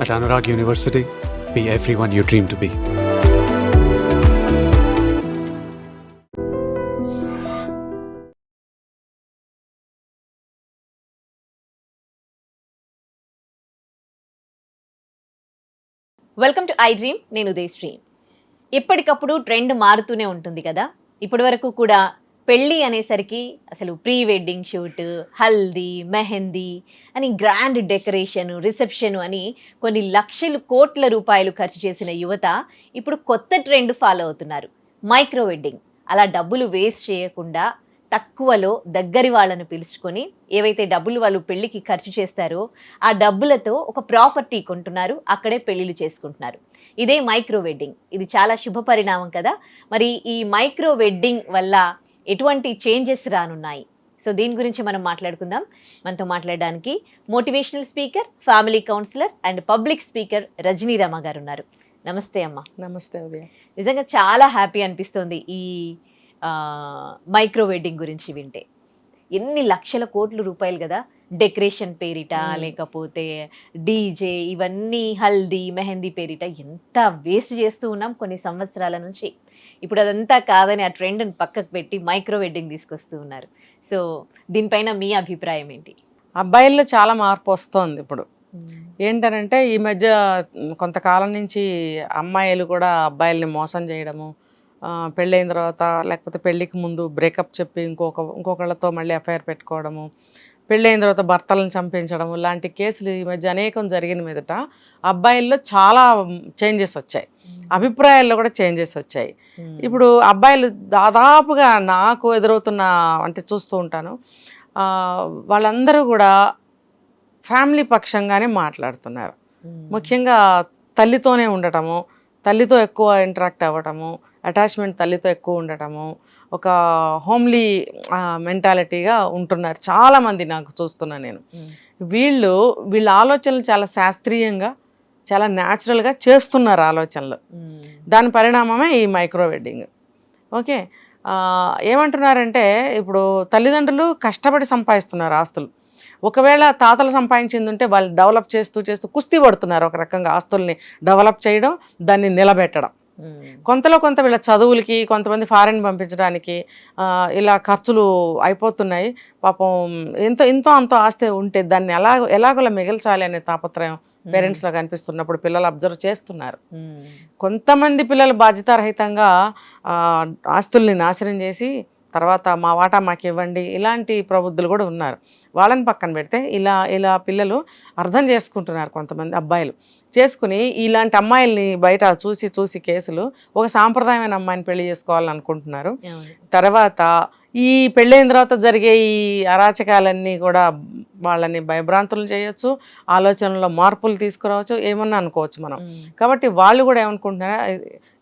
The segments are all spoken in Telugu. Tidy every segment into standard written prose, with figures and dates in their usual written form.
At Anurag University, be everyone you dream to be. Welcome to I dream. నేను ఉదయశ్రీ. ఎప్పటికప్పుడు ట్రెండ్ మారుతూనే ఉంటుంది కదా. ఇప్పటి వరకు కూడా పెళ్ళి అనేసరికి అసలు pre wedding shoot, haldi, mehndi అని గ్రాండ్ డెకరేషన్, రిసెప్షన్ అని కొన్ని లక్షలు కోట్ల రూపాయలు ఖర్చు చేసిన యువత ఇప్పుడు కొత్త ట్రెండ్ ఫాలో అవుతున్నారు, మైక్రో వెడ్డింగ్. అలా డబ్బులు వేస్ట్ చేయకుండా తక్కువలో దగ్గరి వాళ్ళను పిలుచుకొని ఏవైతే డబ్బులు వాళ్ళు పెళ్ళికి ఖర్చు చేస్తారో ఆ డబ్బులతో ఒక ప్రాపర్టీ కొంటున్నారు, అక్కడే పెళ్ళిళ్ళు చేసుకుంటున్నారు. ఇదే మైక్రో వెడ్డింగ్. ఇది చాలా శుభ పరిణామం కదా. మరి ఈ మైక్రో వెడ్డింగ్ వల్ల ఎటువంటి చేంజెస్ రానున్నాయి? సో దీని గురించి మనం మాట్లాడుకుందాం. మనతో మాట్లాడడానికి motivational speaker, family counsellor and public speaker Rajani Rama garu ఉన్నారు. నమస్తే అమ్మ. నమస్తే ఉదయ. నిజంగా చాలా హ్యాపీ అనిపిస్తుంది ఈ మైక్రో వెడ్డింగ్ గురించి వింటే. ఎన్ని లక్షల కోట్ల రూపాయలు కదా, డెకరేషన్ పేరిట, లేకపోతే డీజే, ఇవన్నీ హల్దీ మెహందీ పేరిట ఎంత వేస్ట్ చేస్తూ ఉన్నాం కొన్ని సంవత్సరాల నుంచి. ఇప్పుడు అదంతా కాదని ఆ ట్రెండ్ని పక్కకు పెట్టి మైక్రో వెడ్డింగ్ తీసుకొస్తూ ఉన్నారు. సో దీనిపైన మీ అభిప్రాయం ఏంటి? అబ్బాయిల్లో చాలా మార్పు వస్తుంది ఇప్పుడు. ఏంటనంటే ఈ మధ్య కొంతకాలం నుంచి అమ్మాయిలు కూడా అబ్బాయిల్ని మోసం చేయడము, పెళ్ళైన తర్వాత లేకపోతే పెళ్ళికి ముందు బ్రేకప్ చెప్పి ఇంకొకళ్ళతో మళ్ళీ ఎఫ్ఐఆర్ పెట్టుకోవడము, పెళ్ళైన తర్వాత భర్తలను చంపించడము, ఇలాంటి కేసులు ఈ మధ్య అనేకం జరిగిన మీదట అబ్బాయిల్లో చాలా చేంజెస్ వచ్చాయి, అభిప్రాయాల్లో కూడా చేంజెస్ వచ్చాయి. ఇప్పుడు అబ్బాయిలు దాదాపుగా నాకు ఎదురవుతున్న అంటే చూస్తూ ఉంటాను, వాళ్ళందరూ కూడా ఫ్యామిలీ పక్షంగానే మాట్లాడుతున్నారు. ముఖ్యంగా తల్లితోనే ఉండటము, తల్లితో ఎక్కువ ఇంటరాక్ట్ అవ్వటము, అటాచ్మెంట్ తల్లితో ఎక్కువ ఉండటము, ఒక హోమ్లీ మెంటాలిటీగా ఉంటున్నారు చాలామంది నాకు చూస్తున్నాను నేను. వీళ్ళ ఆలోచనలు చాలా శాస్త్రీయంగా, చాలా న్యాచురల్గా చేస్తున్నారు ఆలోచనలు. దాని పరిణామమే ఈ మైక్రో వెడ్డింగ్. ఓకే, ఏమంటున్నారంటే ఇప్పుడు తల్లిదండ్రులు కష్టపడి సంపాదిస్తున్నారు ఆస్తులు. ఒకవేళ తాతలు సంపాదించింది ఉంటే వాళ్ళు డెవలప్ చేస్తూ కుస్తీ పడుతున్నారు ఒక రకంగా ఆస్తుల్ని డెవలప్ చేయడం, దాన్ని నిలబెట్టడం. కొంతలో కొంత వీళ్ళ చదువులకి, కొంతమంది ఫారెన్ పంపించడానికి ఇలా ఖర్చులు అయిపోతున్నాయి. పాపం ఎంతో అంతో ఆస్తి ఉంటే దాన్ని ఎలాగోలా మిగల్చాలి అనే తాపత్రయం పేరెంట్స్లో కనిపిస్తున్నప్పుడు పిల్లలు అబ్జర్వ్ చేస్తున్నారు. కొంతమంది పిల్లలు బాధ్యతారహితంగా ఆస్తుల్ని నాశనం చేసి తర్వాత మా వాటా మాకు ఇవ్వండి, ఇలాంటి ప్రబుద్ధులు కూడా ఉన్నారు. వాళ్ళని పక్కన పెడితే ఇలా పిల్లలు అర్థం చేసుకుంటున్నారు. కొంతమంది అబ్బాయిలు చేసుకుని ఇలాంటి అమ్మాయిల్ని బయట చూసి కేసులు ఒక సాంప్రదాయమైన అమ్మాయిని పెళ్లి చేసుకోవాలని అనుకుంటున్నారు. తర్వాత ఈ పెళ్ళైన తర్వాత జరిగే ఈ అరాచకాలన్నీ కూడా వాళ్ళని భయభ్రాంతులు చేయొచ్చు, ఆలోచనలో మార్పులు తీసుకురావచ్చు, ఏమన్నా అనుకోవచ్చు మనం. కాబట్టి వాళ్ళు కూడా ఏమనుకుంటున్నారా,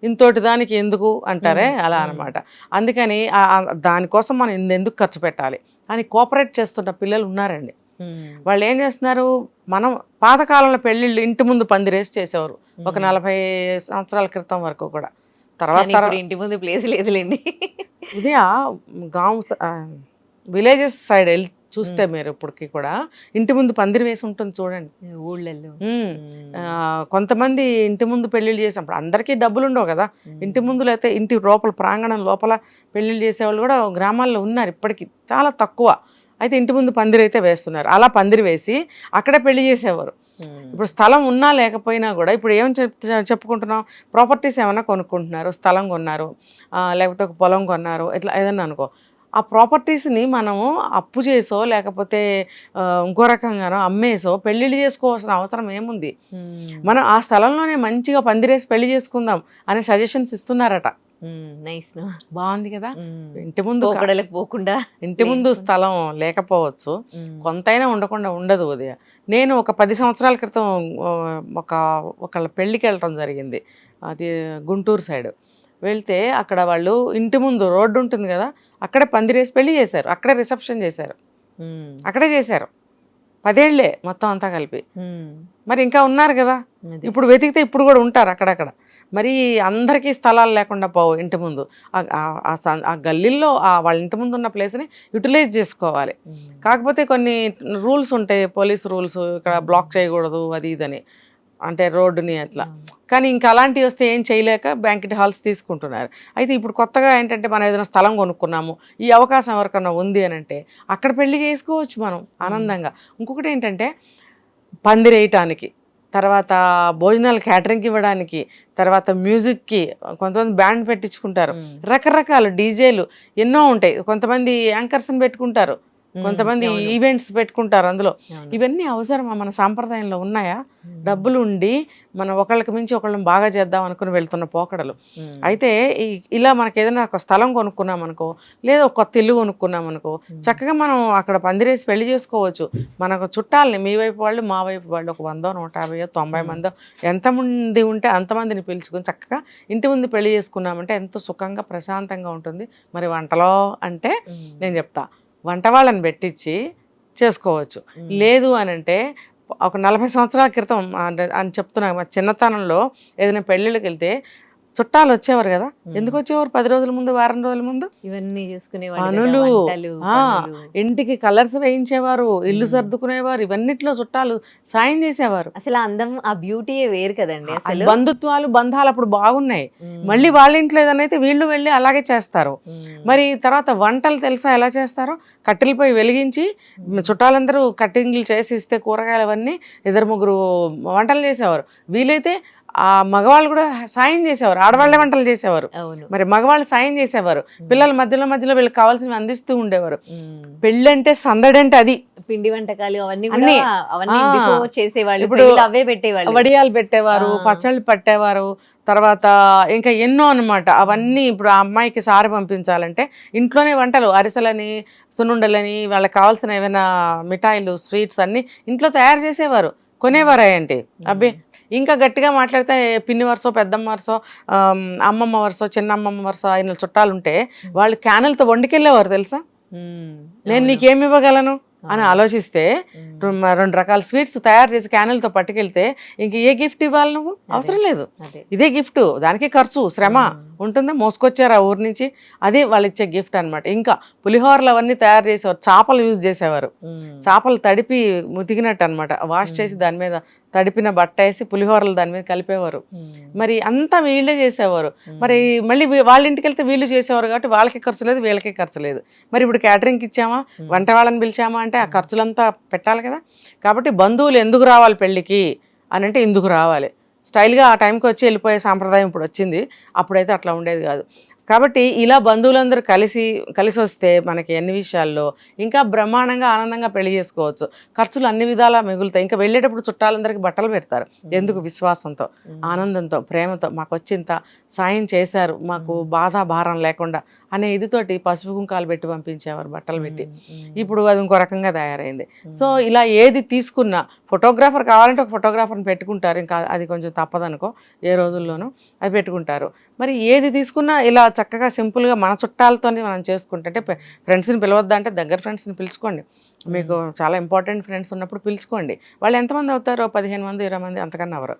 ఇంతోటి దానికి ఎందుకు అంటారే అలా అనమాట. అందుకని దానికోసం మనం ఎందుకు ఖర్చు పెట్టాలి అని కోఆపరేట్ చేస్తున్న పిల్లలు ఉన్నారండి. వాళ్ళు ఏం చేస్తున్నారు, మనం పాతకాలంలో పెళ్ళిళ్ళు ఇంటి ముందు పందిరేసి చేసేవారు ఒక 40 సంవత్సరాల క్రితం వరకు కూడా. తర్వాత ఇంటి ముందు ప్లేస్ లేదులేండి. ఇది విలేజెస్ సైడ్ వెళ్ళి చూస్తే మీరు ఇప్పటికి కూడా ఇంటి ముందు పందిరి వేసి ఉంటుంది చూడండి ఊళ్ళల్లో. కొంతమంది ఇంటి ముందు పెళ్ళిళ్ళు చేసినప్పుడు అందరికీ డబ్బులు ఉండవు కదా, ఇంటి ముందు లేకపోతే ఇంటి లోపల ప్రాంగణం లోపల పెళ్ళిళ్ళు చేసేవాళ్ళు కూడా గ్రామాల్లో ఉన్నారు ఇప్పటికీ, చాలా తక్కువ. అయితే ఇంటి ముందు పందిరి అయితే వేస్తున్నారు. అలా పందిరి వేసి అక్కడే పెళ్లి చేసేవారు. ఇప్పుడు స్థలం ఉన్నా లేకపోయినా కూడా ఇప్పుడు ఏం చెప్పుకుంటున్నాం, ప్రాపర్టీస్ ఏమైనా కొనుక్కుంటున్నారు, స్థలం కొన్నారు, లేకపోతే ఒక పొలం కొన్నారు, ఇట్లా ఏదన్నా అనుకో, ఆ ప్రాపర్టీస్ని మనము అప్పు చేసో లేకపోతే ఇంకో రకంగానో అమ్మేసో పెళ్ళిళ్ళు చేసుకోవాల్సిన అవసరం ఏముంది. మనం ఆ స్థలంలోనే మంచిగా పందిరేసి పెళ్లి చేసుకుందాం అనే సజెషన్స్ ఇస్తున్నారట. బాగుంది కదా. ఇంటి ముందు పోకుండా ఇంటి ముందు స్థలం లేకపోవచ్చు, కొంతైనా ఉండకుండా ఉండదు. ఉదయ నేను ఒక 10 సంవత్సరాల క్రితం ఒకళ్ళ పెళ్ళికి వెళ్ళటం జరిగింది. అది గుంటూరు సైడ్. వెళ్తే అక్కడ వాళ్ళు ఇంటి ముందు రోడ్డు ఉంటుంది కదా, అక్కడే పందిరేసి పెళ్లి చేశారు, అక్కడే రిసెప్షన్ చేశారు, అక్కడే చేశారు. 10 ఏళ్లే మొత్తం అంతా కలిపి. మరి ఇంకా ఉన్నారు కదా, ఇప్పుడు వెతికితే ఇప్పుడు కూడా ఉంటారు అక్కడక్కడ. మరి అందరికీ స్థలాలు లేకుండా పోవు. ఇంటి ముందు ఆ గల్లీల్లో వాళ్ళ ఇంటి ముందు ఉన్న ప్లేస్ని యూటిలైజ్ చేసుకోవాలి. కాకపోతే కొన్ని రూల్స్ ఉంటాయి, పోలీస్ రూల్స్, ఇక్కడ బ్లాక్ చేయకూడదు అది ఇదని. అంటే రోడ్డుని అట్లా. కానీ ఇంకా అలాంటివి వస్తే ఏం చేయలేక బ్యాంకెట్ హాల్స్ తీసుకుంటున్నారు. అయితే ఇప్పుడు కొత్తగా ఏంటంటే మనం ఏదైనా స్థలం కొనుక్కున్నాము, ఈ అవకాశం ఎవరికన్నా ఉంది అని అంటే అక్కడ పెళ్లి చేసుకోవచ్చు మనం ఆనందంగా. ఇంకొకటి ఏంటంటే పందిరేయటానికి, తర్వాత భోజనాలు క్యాటరింగ్కి ఇవ్వడానికి, తర్వాత మ్యూజిక్కి కొంతమంది బ్యాండ్ పెట్టించుకుంటారు, రకరకాల డీజేలు ఎన్నో ఉంటాయి. కొంతమంది యాంకర్స్ని పెట్టుకుంటారు, కొంతమంది ఈవెంట్స్ పెట్టుకుంటారు. అందులో ఇవన్నీ అవసరమా? మన సాంప్రదాయంలో ఉన్నాయా? డబ్బులు ఉండి మనం ఒకళ్ళకి మించి ఒకళ్ళని బాగా చేద్దాం అనుకుని వెళ్తున్న పోకడలు. అయితే ఇలా మనకి ఏదైనా ఒక స్థలం కొనుక్కున్నాం అనుకో, లేదా ఒక కొత్త ఇల్లు కొనుక్కున్నాం అనుకో, చక్కగా మనం అక్కడ పందిరేసి పెళ్లి చేసుకోవచ్చు. మనకు చుట్టాలని మీ వైపు వాళ్ళు మా వైపు వాళ్ళు ఒక 100, 150, 90 మందో ఎంతమంది ఉంటే అంతమందిని పిలుచుకొని చక్కగా ఇంటి ముందు పెళ్లి చేసుకున్నామంటే ఎంతో సుఖంగా ప్రశాంతంగా ఉంటుంది. మరి వంటలో అంటే నేను చెప్తా, వంట వాళ్ళని పెట్టించి చేసుకోవచ్చు. లేదు అని అంటే ఒక 40 సంవత్సరాల క్రితం అని చెప్తున్నా, మా చిన్నతనంలో ఏదైనా పెళ్ళిళ్ళకి వెళ్తే చుట్టాలు వచ్చేవారు కదా. ఎందుకు వచ్చేవారు? 10 రోజుల ముందు, వారం రోజుల ముందు ఇవన్నీ చూసుకునే పనులు, ఇంటికి కలర్స్ వేయించేవారు, ఇల్లు సర్దుకునేవారు, ఇవన్నిట్లో చుట్టాలు సాయం చేసేవారు. అసలు అందం, ఆ బ్యూటీ వేరు కదండి. అసలు బంధుత్వాలు, బంధాలు అప్పుడు బాగున్నాయి. మళ్ళీ వాళ్ళ ఇంట్లో ఏదైతే వీళ్ళు వెళ్ళి అలాగే చేస్తారు. మరి తర్వాత వంటలు తెలుసా ఎలా చేస్తారో? కట్టెలపై వెలిగించి చుట్టాలందరూ కట్టింగ్లు చేసి ఇస్తే కూరగాయలు అవన్నీ 2-3 వంటలు చేసేవారు. వీలైతే ఆ మగవాళ్ళు కూడా సాయం చేసేవారు, ఆడవాళ్లే వంటలు చేసేవారు. మరి మగవాళ్ళు సాయం చేసేవారు, పిల్లల మధ్యలో వీళ్ళకి కావాల్సినవి అందిస్తూ ఉండేవారు. పెళ్ళి అంటే సందడి అంటే అది. పిండి వంటకాలు అవన్నీ చేసేవాళ్ళు. ఇప్పుడు అవే పెట్టేవాళ్ళు, వడియాలు పెట్టేవారు, పచ్చళ్ళు పట్టేవారు, తర్వాత ఇంకా ఎన్నో అనమాట. అవన్నీ ఇప్పుడు ఆ అమ్మాయికి సారి పంపించాలంటే ఇంట్లోనే వంటలు, అరిసెలని, సున్నుండలని, వాళ్ళకి కావాల్సిన ఏమైనా మిఠాయిలు, స్వీట్స్ అన్ని ఇంట్లో తయారు చేసేవారు, కొనేవారు. ఏంటి అబ్బే, ఇంకా గట్టిగా మాట్లాడితే పిన్ని వరుసో, పెద్దమ్మ వరుసో, అమ్మమ్మ వరుసో, చిన్నమ్మమ్మ వరుసో ఆయన చుట్టాలు ఉంటే వాళ్ళు క్యానులతో వండుకెళ్ళేవారు తెలుసా. నేను నీకేమి ఇవ్వగలను అని ఆలోచిస్తే 2 రకాల స్వీట్స్ తయారు చేసి క్యానులతో పట్టుకెళ్తే ఇంక ఏ గిఫ్ట్ ఇవ్వాలి? నువ్వు అవసరం లేదు, ఇదే గిఫ్ట్. దానికి ఖర్చు, శ్రమ ఉంటుందా? మోసుకొచ్చారు ఆ ఊరి నుంచి, అది వాళ్ళు ఇచ్చే గిఫ్ట్ అనమాట. ఇంకా పులిహోరలు అవన్నీ తయారు చేసేవారు, చేపలు యూజ్ చేసేవారు, చేపలు తడిపి ముతికినట్టు అనమాట, వాష్ చేసి దాని మీద తడిపిన బట్ట వేసి పులిహోరలు దాని మీద కలిపేవారు. మరి అంతా వీళ్ళే చేసేవారు. మరి మళ్ళీ వాళ్ళ ఇంటికి వెళ్తే వీళ్ళు చేసేవారు కాబట్టి వాళ్ళకి ఖర్చు లేదు, వీళ్ళకి ఖర్చు లేదు. మరి ఇప్పుడు క్యాటరింగ్కి ఇచ్చామా, వంట వాళ్ళని పిలిచామా అంటే ఆ ఖర్చులంతా పెట్టాలి కదా. కాబట్టి బంధువులు ఎందుకు రావాలి పెళ్ళికి అని అంటే ఇందుకు రావాలి. స్టైల్గా ఆ టైంకి వచ్చి వెళ్ళిపోయే సాంప్రదాయం ఇప్పుడు వచ్చింది, అప్పుడైతే అట్లా ఉండేది కాదు. కాబట్టి ఇలా బంధువులందరూ కలిసి వస్తే మనకి అన్ని విషయాల్లో ఇంకా బ్రహ్మాండంగా ఆనందంగా పెళ్లి చేసుకోవచ్చు. ఖర్చులు అన్ని విధాలా మిగులుతాయి. ఇంకా వెళ్ళేటప్పుడు చుట్టాలందరికీ బట్టలు పెడతారు. ఎందుకు? విశ్వాసంతో, ఆనందంతో, ప్రేమతో మాకు వచ్చింత సాయం చేశారు, మాకు బాధ భారం లేకుండా అనే ఇదితోటి పసుపు కుంకాలు పెట్టి పంపించేవారు, బట్టలు పెట్టి. ఇప్పుడు అది ఇంకో రకంగా తయారైంది. సో ఇలా ఏది తీసుకున్నా, ఫోటోగ్రాఫర్ కావాలంటే ఒక ఫోటోగ్రాఫర్ని పెట్టుకుంటారు, ఇంకా అది కొంచెం తప్పదనుకో ఏ రోజుల్లోనూ అది పెట్టుకుంటారు. మరి ఏది తీసుకున్నా ఇలా చక్కగా సింపుల్గా మన చుట్టాలతోనే మనం చేసుకుంటే, అంటే ఫ్రెండ్స్ని పిలవద్దా అంటే దగ్గర ఫ్రెండ్స్ని పిలుచుకోండి. మీకు చాలా ఇంపార్టెంట్ ఫ్రెండ్స్ ఉన్నప్పుడు పిలుచుకోండి. వాళ్ళు ఎంతమంది అవుతారో 15 మంది 20 మంది అంతకన్నా ఎవరు.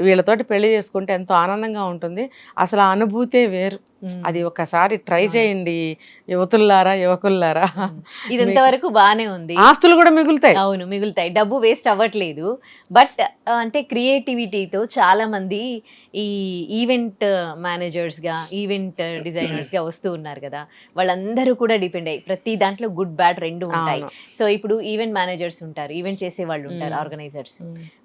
వీళ్ళతోటి పెళ్లి చేసుకుంటే ఎంతో ఆనందంగా ఉంటుంది. అసలు ఆ అనుభూతే వేరు. అది ఒకసారి ట్రై చేయండి యువతుల్లారా, యువకుల్లారా. ఇదంత వరకు బాగానే ఉంది, ఆస్తులు కూడా మిగులుతాయి. అవును మిగులుతాయి, డబ్బు వేస్ట్ అవ్వట్లేదు. బట్ అంటే క్రియేటివిటీతో చాలా మంది ఈ ఈవెంట్ మేనేజర్స్గా, ఈవెంట్ డిజైనర్స్గా వస్తూ ఉన్నారు కదా, వాళ్ళందరూ కూడా డిపెండ్ అయ్యి ప్రతి దాంట్లో గుడ్ బ్యాడ్ రెండు ఉంటాయి. సో ఇప్పుడు ఈవెంట్ మేనేజర్స్ ఉంటారు, ఈవెంట్ చేసే వాళ్ళు ఉంటారు, ఆర్గనైజర్స్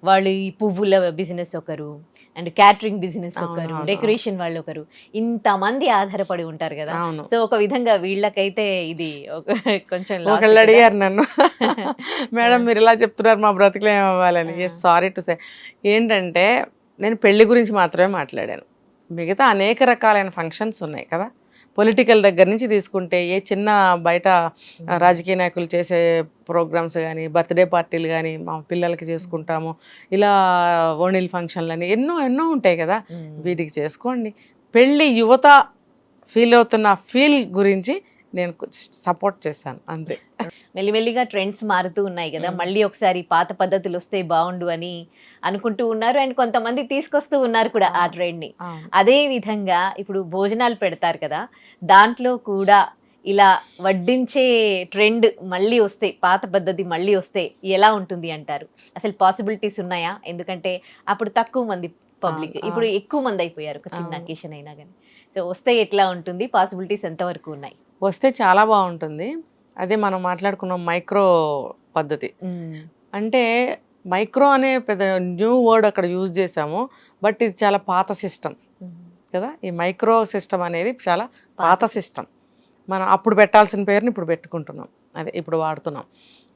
వాళ్ళు, ఈ పువ్వుల బిజినెస్ ఒకరు, అండ్ క్యాటరింగ్ బిజినెస్ ఒకరు, డెకరేషన్ వాళ్ళు ఒకరు, ఇంతమంది ఆధారపడి ఉంటారు కదా. సో ఒక విధంగా వీళ్ళకైతే ఇది కొంచెం ఒకళ్ళు అడిగారు నన్ను, మేడం మీరు ఇలా చెప్తున్నారు మా బ్రతుకులు ఏమవ్వాలని. సారీ టు సే, ఏంటంటే నేను పెళ్లి గురించి మాత్రమే మాట్లాడాను. మిగతా అనేక రకాలైన ఫంక్షన్స్ ఉన్నాయి కదా. పొలిటికల్ దగ్గర నుంచి తీసుకుంటే ఏ చిన్న బయట రాజకీయ నాయకులు చేసే ప్రోగ్రామ్స్ కానీ, బర్త్డే పార్టీలు కానీ మా పిల్లలకి చేసుకుంటాము, ఇలా ఓణిల్ ఫంక్షన్లు అని ఎన్నో ఎన్నో ఉంటాయి కదా, వీటికి చేసుకోండి. పెళ్ళి యువత ఫీల్ అవుతున్న ఫీల్ గురించి నేను సపోర్ట్ చేశాను అంతే. మెల్లిమెల్లిగా ట్రెండ్స్ మారుతూ ఉన్నాయి కదా, మళ్ళీ ఒకసారి పాత పద్ధతులు వస్తే బాగుండు అని అనుకుంటూ ఉన్నారు, అండ్ కొంతమంది తీసుకొస్తూ ఉన్నారు కూడా ఆ ట్రెండ్ ని. అదే విధంగా ఇప్పుడు భోజనాలు పెడతారు కదా, దాంట్లో కూడా ఇలా వడ్డించే ట్రెండ్ మళ్ళీ వస్తే, పాత పద్ధతి మళ్ళీ వస్తే ఎలా ఉంటుంది అంటారు? అసలు పాసిబిలిటీస్ ఉన్నాయా? ఎందుకంటే అప్పుడు తక్కువ మంది పబ్లిక్, ఇప్పుడు ఎక్కువ మంది అయిపోయారు ఒక చిన్న అకేషన్ అయినా కానీ. సో వస్తే ఎట్లా ఉంటుంది? పాసిబిలిటీస్ ఎంతవరకు ఉన్నాయి? వస్తే చాలా బాగుంటుంది. అదే మనం మాట్లాడుకున్నాం మైక్రో పద్ధతి. అంటే మైక్రో అనే పెద్ద న్యూ వర్డ్ అక్కడ యూజ్ చేసాము, బట్ ఇది చాలా పాత సిస్టమ్ కదా. ఈ మైక్రో సిస్టమ్ అనేది చాలా పాత సిస్టమ్. మనం అప్పుడు పెట్టాల్సిన పేరుని ఇప్పుడు పెట్టుకుంటున్నాం, అదే ఇప్పుడు వాడుతున్నాం.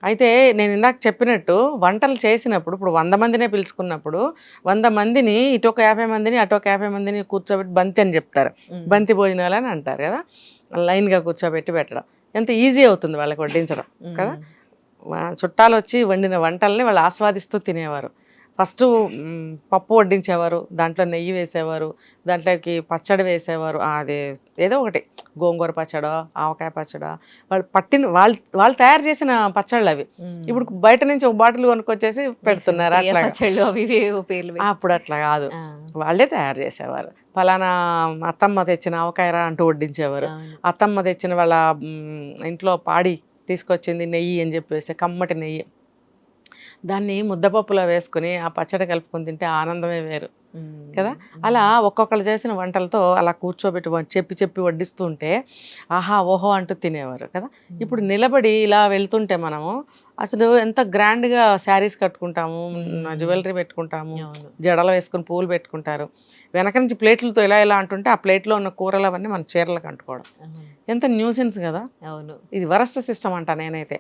అయితే నేను ఇందాక చెప్పినట్టు వంటలు చేసినప్పుడు ఇప్పుడు 100 మందినే పిలుచుకున్నప్పుడు 100 మందిని ఇటొక 50 మందిని అటొక 50 మందిని కూర్చోబెట్టి బంతి అని చెప్తారు, బంతి భోజనాలు అని అంటారు కదా. లైన్గా కూర్చోబెట్టి పెట్టడం ఎంత ఈజీ అవుతుంది వాళ్ళకి వడ్డించడం కదా. చుట్టాలు వచ్చి వండిన వంటల్ని వాళ్ళు ఆస్వాదిస్తూ తినేవారు. ఫస్ట్ పప్పు వడ్డించేవారు, దాంట్లో నెయ్యి వేసేవారు, దాంట్లోకి పచ్చడి వేసేవారు, అదే ఏదో ఒకటి గోంగూర పచ్చడా ఆవకాయ పచ్చడా, వాళ్ళు తయారు చేసిన పచ్చళ్ళు అవి. ఇప్పుడు బయట నుంచి ఒక బాటిల్ కొనుక్కొచ్చేసి పెడుతున్నారు. అట్లా అప్పుడు అట్లా కాదు, వాళ్ళే తయారు చేసేవారు. ఫలానా అత్తమ్మ తెచ్చిన ఆవకాయరా అంటూ వడ్డించేవారు. అత్తమ్మ తెచ్చిన వాళ్ళ ఇంట్లో పాడి తీసుకొచ్చింది నెయ్యి అని చెప్పేసి, కమ్మటి నెయ్యి, దాన్ని ముద్దపప్పులో వేసుకుని ఆ పచ్చడి కలుపుకొని తింటే ఆనందమే వేరు కదా. అలా ఒక్కొక్కరు చేసిన వంటలతో అలా కూర్చోబెట్టి చెప్పి వడ్డిస్తూ ఉంటే ఆహా ఓహో అంటూ తినేవారు కదా. ఇప్పుడు నిలబడి ఇలా వెళ్తుంటే మనము అసలు ఎంత గ్రాండ్గా శారీస్ కట్టుకుంటాము, జ్యువెలరీ పెట్టుకుంటాము, జడలు వేసుకుని పూలు పెట్టుకుంటారు, వెనక నుంచి ప్లేట్లతో ఇలా ఇలా అంటుంటే ఆ ప్లేట్లో ఉన్న కూరలు అవన్నీ మన చీరలకు అంటుకోవడం ఎంత న్యూసెన్స్ కదా. అవును, ఇది వరస్ట్ సిస్టమ్ అంట నేనైతే.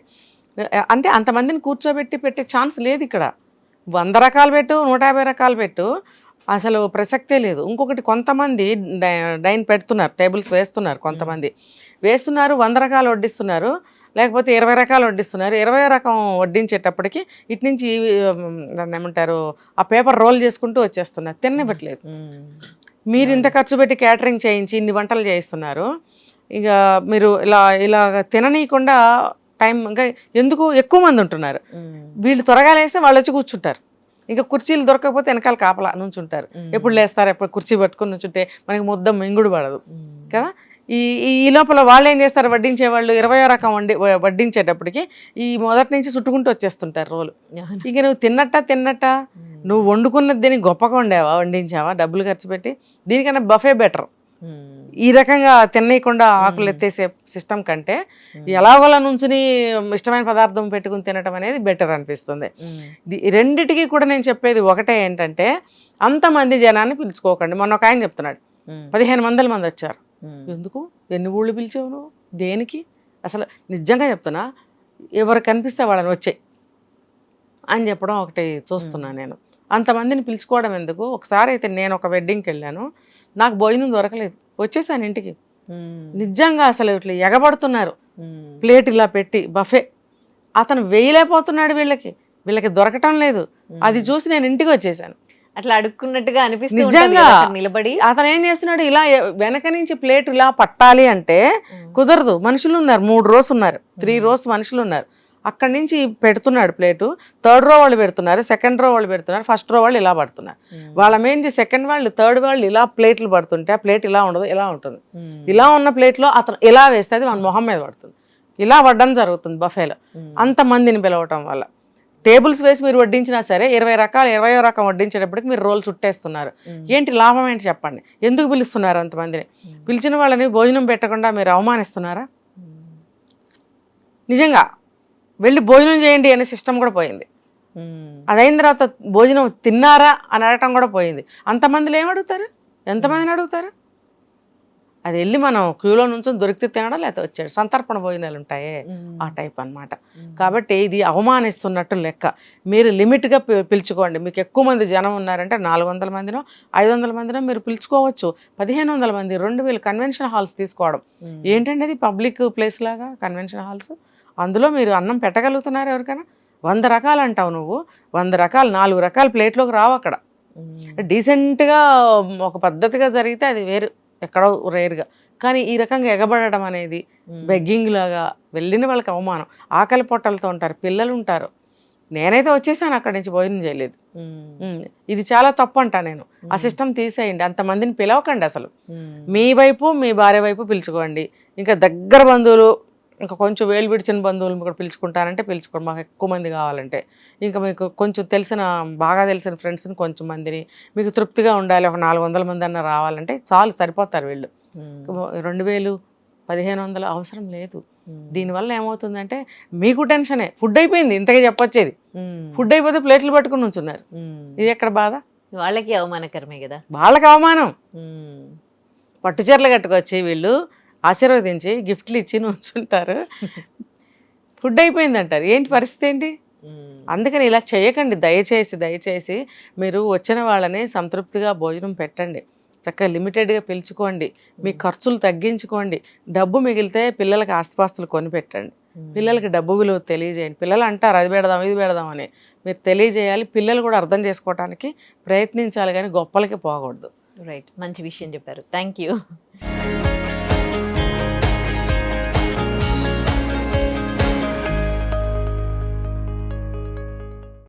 అంటే అంతమందిని కూర్చోబెట్టి పెట్టే ఛాన్స్ లేదు ఇక్కడ. 100 రకాలు పెట్టు, 150 రకాలు పెట్టు, అసలు ప్రసక్తే లేదు. ఇంకొకటి కొంతమంది డైన్ పెడుతున్నారు, టేబుల్స్ వేస్తున్నారు, కొంతమంది వేస్తున్నారు, 100 రకాలు వడ్డిస్తున్నారు, లేకపోతే 20 రకాలు వడ్డిస్తున్నారు. 20 రకం వడ్డించేటప్పటికి ఇటు నుంచి దాన్ని ఏమంటారు ఆ పేపర్ రోల్ చేసుకుంటూ వచ్చేస్తున్నారు, తిననివ్వట్లేదు. మీరు ఇంత ఖర్చు పెట్టి క్యాటరింగ్ చేయించి ఇన్ని వంటలు చేయిస్తున్నారు, ఇక మీరు ఇలా తిననీయకుండా టైం ఇంకా ఎందుకు ఎక్కువ మంది ఉంటున్నారు. వీళ్ళు త్వరగా లేస్తే వాళ్ళు వచ్చి కూర్చుంటారు, ఇంకా కుర్చీలు దొరకకపోతే వెనకాల కాపలా నుంచుంటారు. ఎప్పుడు లేస్తారు, ఎప్పుడు కుర్చీ పట్టుకుని నుంచుంటే మనకి ముద్ద మింగుడు పడదు కదా. ఈ లోపల వాళ్ళు ఏం చేస్తారు, వడ్డించే వాళ్ళు 20వ రకం వడ్డించేటప్పటికి ఈ మొదటి నుంచి చుట్టుకుంటూ వచ్చేస్తుంటారు రోలు. ఇక నువ్వు తిన్నట్ట నువ్వు వండుకున్నది దీన్ని గొప్పగా వండించావా డబ్బులు ఖర్చు పెట్టి, దీనికన్నా బఫే బెటర్. ఈ రకంగా తినేయకుండా ఆకులు ఎత్తేసే సిస్టమ్ కంటే ఎలాగోలా నుంచుని ఇష్టమైన పదార్థం పెట్టుకుని తినటం అనేది బెటర్ అనిపిస్తుంది. రెండిటికి కూడా నేను చెప్పేది ఒకటే ఏంటంటే, అంతమంది జనాన్ని పిలుచుకోకండి. మొన్న ఒక ఆయన చెప్తున్నాడు 1500 మంది వచ్చారు, ఎందుకు ఎన్ని ఊళ్ళు పిలిచావు నువ్వు దేనికి? అసలు నిజంగా చెప్తున్నా, ఎవరు కనిపిస్తే వాళ్ళని వచ్చాయి అని చెప్పడం ఒకటి చూస్తున్నాను నేను. అంతమందిని పిలుచుకోవడం ఎందుకు? ఒకసారి అయితే నేను ఒక వెడ్డింగ్కి వెళ్ళాను, నాకు భోజనం దొరకలేదు, వచ్చేసాను ఇంటికి. నిజంగా అసలు ఇట్లా ఎగబడుతున్నారు, ప్లేట్ ఇలా పెట్టి బఫే, అతను వేయలేకపోతున్నాడు, వీళ్ళకి దొరకటం లేదు. అది చూసి నేను ఇంటికి వచ్చేసాను. అట్లా అడుక్కున్నట్టుగా అనిపిస్తుంది నిజంగా. నిలబడి అతను ఏం చేస్తున్నాడు, ఇలా వెనక నుంచి ప్లేట్ ఇలా పట్టాలి అంటే కుదరదు. మనుషులు ఉన్నారు, 3 rows ఉన్నారు, 3 rows మనుషులు ఉన్నారు. అక్కడి నుంచి పెడుతున్నాడు ప్లేటు. 3rd row వాళ్ళు పెడుతున్నారు, 2nd row వాళ్ళు పెడుతున్నారు, 1st row వాళ్ళు ఇలా పడుతున్నారు. వాళ్ళ మేంచి 2nd వాళ్ళు 3rd వాళ్ళు ఇలా ప్లేట్లు పడుతుంటే ఆ ప్లేట్ ఇలా ఉండదు, ఇలా ఉంటుంది. ఇలా ఉన్న ప్లేట్లో అతను ఇలా వేస్తే అది మన మొహం మీద పడుతుంది. ఇలా పడ్డం జరుగుతుంది బఫేలో, అంతమందిని పిలవటం వల్ల. టేబుల్స్ వేసి మీరు వడ్డించినా సరే 20 రకాలు 20వ రకం వడ్డించేటప్పటికి మీరు రోల్ చుట్టేస్తున్నారు. ఏంటి లాభం ఏంటి చెప్పండి? ఎందుకు పిలుస్తున్నారు అంతమందిని? పిలిచిన వాళ్ళని భోజనం పెట్టకుండా మీరు అవమానిస్తున్నారా? నిజంగా వెళ్ళి భోజనం చేయండి అనే సిస్టమ్ కూడా పోయింది. అదైన తర్వాత భోజనం తిన్నారా అని అడగటం కూడా పోయింది. అంతమందిలో ఏమడుగుతారు, ఎంతమందిని అడుగుతారు? అది వెళ్ళి మనం క్యూలో నుంచి దొరికితే తినడం, లేకపోతే వచ్చాడు సంతర్పణ భోజనాలు ఉంటాయే ఆ టైప్ అన్నమాట. కాబట్టి ఇది అవమానిస్తున్నట్టు లెక్క. మీరు లిమిట్గా పిలుచుకోండి. మీకు ఎక్కువ మంది జనం ఉన్నారంటే 400 మందినో 500 మందినో మీరు పిలుచుకోవచ్చు. 1500 మంది 2000 కన్వెన్షన్ హాల్స్ తీసుకోవడం ఏంటంటే అది పబ్లిక్ ప్లేస్ లాగా కన్వెన్షన్ హాల్స్. అందులో మీరు అన్నం పెట్టగలుగుతున్నారు ఎవరికైనా? 100 రకాలు అంటావు నువ్వు, 100 రకాలు 4 రకాల ప్లేట్లోకి రావు. అక్కడ డీసెంట్గా ఒక పద్ధతిగా జరిగితే అది వేరు, ఎక్కడో రేరుగా. కానీ ఈ రకంగా ఎగబడడం అనేది బెగ్గింగ్ లాగా వెళ్ళిన వాళ్ళకి అవమానం. ఆకలి పొట్టలతో ఉంటారు, పిల్లలు ఉంటారు, నేనైతే వచ్చేసాను అక్కడి నుంచి, భోజనం చేయలేదు. ఇది చాలా తప్పు అంటా నేను. ఆ సిస్టమ్ తీసేయండి, అంతమందిని పిలవకండి అసలు. మీ వైపు మీ భార్య వైపు పిలుచుకోండి, ఇంకా దగ్గర బంధువులు ఇంకా కొంచెం వేలు విడిచిన బంధువులు కూడా పిలుచుకుంటారంటే పిలుచుకోండి, మాకు ఎక్కువ మంది కావాలంటే. ఇంకా మీకు కొంచెం బాగా తెలిసిన ఫ్రెండ్స్ని కొంచెం మందిని, మీకు తృప్తిగా ఉండాలి, ఒక 400 మంది అన్న రావాలంటే చాలు, సరిపోతారు వీళ్ళు. 2000 1500 అవసరం లేదు. దీనివల్ల ఏమవుతుందంటే మీకు టెన్షనే. ఫుడ్ అయిపోయింది, ఇంతగా చెప్పొచ్చేది. ఫుడ్ అయిపోతే ప్లేట్లు పట్టుకుని ఉంచున్నారు. ఇది ఎక్కడ బాధ? వాళ్ళకి అవమానకరమే కదా. వాళ్ళకి అవమానం. పట్టు చీరలు కట్టుకొచ్చి వీళ్ళు ఆశీర్వదించి గిఫ్ట్లు ఇచ్చి ఉంచుంటారు, ఫుడ్ అయిపోయింది అంటారు. ఏంటి పరిస్థితి ఏంటి? అందుకని ఇలా చేయకండి దయచేసి. దయచేసి మీరు వచ్చిన వాళ్ళని సంతృప్తిగా భోజనం పెట్టండి, చక్కగా లిమిటెడ్గా పిలుచుకోండి, మీ ఖర్చులు తగ్గించుకోండి. డబ్బు మిగిలితే పిల్లలకి ఆస్తిపాస్తులు కొని పెట్టండి, పిల్లలకి డబ్బు విలువ తెలియజేయండి. పిల్లలు అంటారు అది పెడదాం ఇది పెడదాం అని, మీరు తెలియజేయాలి. పిల్లలు కూడా అర్థం చేసుకోవడానికి ప్రయత్నించాలి, కానీ గొప్పలకి పోకూడదు. రైట్, మంచి విషయం చెప్పారు. Thank you.